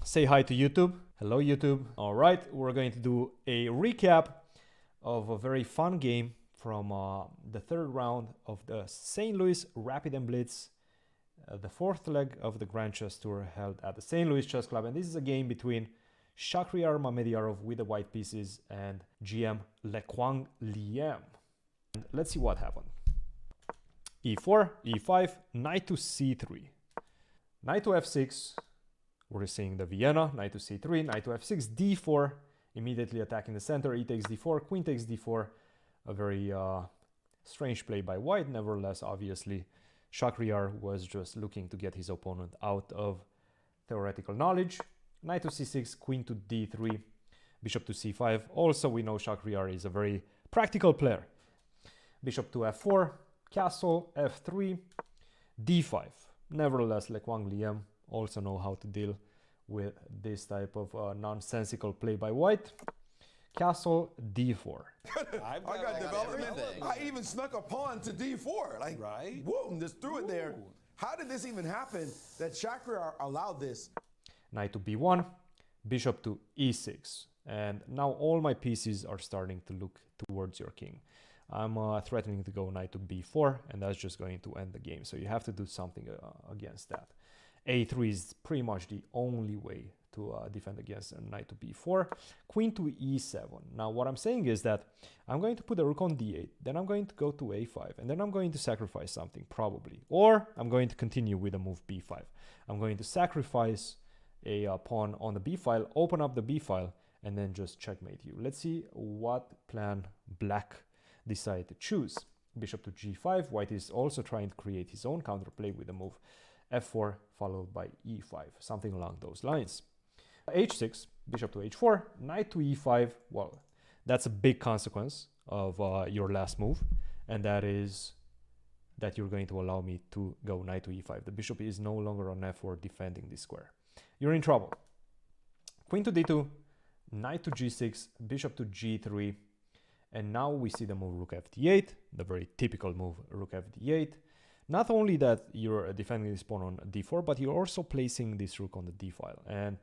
Say hi to YouTube. Hello, YouTube. All right, we're going to do a recap of a very fun game from the third round of the St. Louis Rapid and Blitz, the fourth leg of the Grand Chess Tour held at the St. Louis Chess Club. And this is a game between Shahryar Mamedyarov with the white pieces and GM Quang Liem. And let's see what happened. E4, E5, knight to C3, knight to F6. We're seeing the Vienna, knight to C3, knight to F6, D4, immediately attacking the center, E takes D4, Queen takes D4. A very strange play by white. Nevertheless, obviously, Shahryar was just looking to get his opponent out of theoretical knowledge. Knight to C6, Queen to D3, Bishop to C5. Also, we know Shahryar is a very practical player. Bishop to F4, castle, F3, D5. Nevertheless, Quang Liem also know how to deal with this type of nonsensical play by white. Castle, D4. I got development. I even snuck a pawn to D4. Like, right? Boom, just threw it there. How did this even happen that Shahryar allowed this? Knight to B1, bishop to E6. And now all my pieces are starting to look towards your king. I'm threatening to go knight to B4, and that's just going to end the game. So you have to do something against that. A3 is pretty much the only way to defend against a knight to B4. Queen to E7. Now what I'm saying is that I'm going to put the rook on D8, then I'm going to go to A5, and then I'm going to sacrifice something probably. Or I'm going to continue with the move B5. I'm going to sacrifice a pawn on the B file, open up the B file, and then just checkmate you. Let's see what plan black decided to choose. Bishop to G5. White is also trying to create his own counterplay with the move F4 followed by E5, something along those lines. H6, bishop to H4, knight to E5. Well, that's a big consequence of your last move, and that is that you're going to allow me to go knight to E5. The bishop is no longer on F4 defending this square. You're in trouble. Queen to D2, knight to G6, bishop to G3, and now we see the move rook F8, the very typical move rook F8. Not only that you're defending this pawn on D4, but you're also placing this rook on the D file. And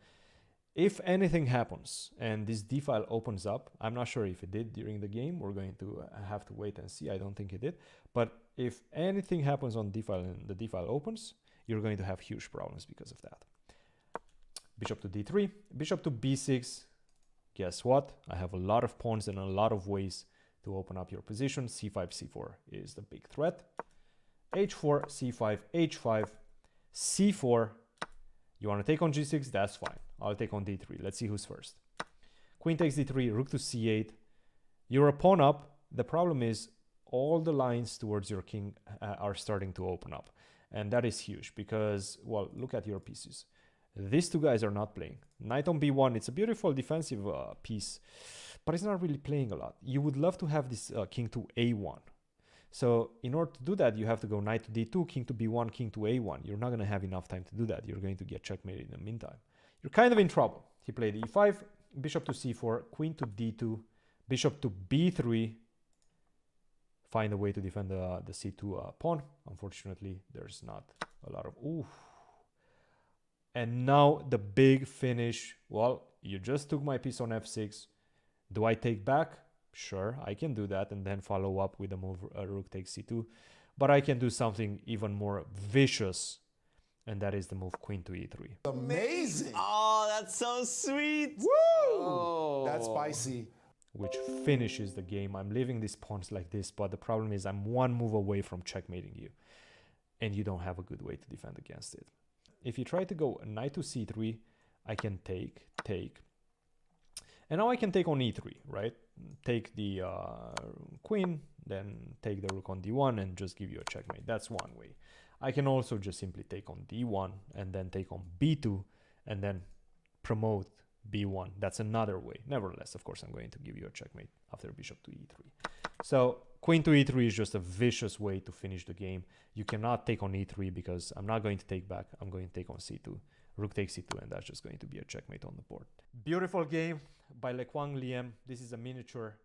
if anything happens and this D file opens up, I'm not sure if it did during the game. We're going to have to wait and see. I don't think it did. But if anything happens on D file and the D file opens, you're going to have huge problems because of that. Bishop to D3, bishop to B6. Guess what? I have a lot of pawns and a lot of ways to open up your position. C5, C4 is the big threat. H4, C5, H5, C4. You want to take on G6? That's fine. I'll take on D3. Let's see who's first. Queen takes D3, rook to C8. You're a pawn up. The problem is all the lines towards your king are starting to open up. And that is huge because, well, look at your pieces. These two guys are not playing. Knight on B1, it's a beautiful defensive piece, but it's not really playing a lot. You would love to have this king to A1. So in order to do that, you have to go knight to D2, king to B1, king to A1. You're not going to have enough time to do that. You're going to get checkmated in the meantime. You're kind of in trouble. He played E5, bishop to C4, queen to D2, bishop to B3. Find a way to defend the C2 pawn. Unfortunately, there's not a lot of... Ooh. And now the big finish. Well, you just took my piece on F6. Do I take back? Sure, I can do that and then follow up with the move rook takes C2. But I can do something even more vicious, and that is the move queen to E3. Amazing! Oh, that's so sweet! Woo! Oh. That's spicy. Which finishes the game. I'm leaving these pawns like this, but the problem is I'm one move away from checkmating you. And you don't have a good way to defend against it. If you try to go knight to C3, I can take. And now I can take on E3, right? Take the queen, then take the rook on D1 and just give you a checkmate. That's one way. I can also just simply take on D1 and then take on B2 and then promote B1. That's another way. Nevertheless, of course, I'm going to give you a checkmate after bishop to E3. So queen to E3 is just a vicious way to finish the game. You cannot take on E3 because I'm not going to take back. I'm going to take on C2. Rook takes C2, and that's just going to be a checkmate on the board. Beautiful game by Quang Liem. This is a miniature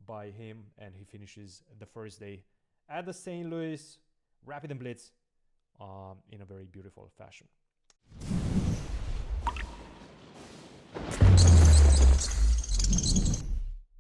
by him, and he finishes the first day at the St. Louis Rapid and Blitz in a very beautiful fashion.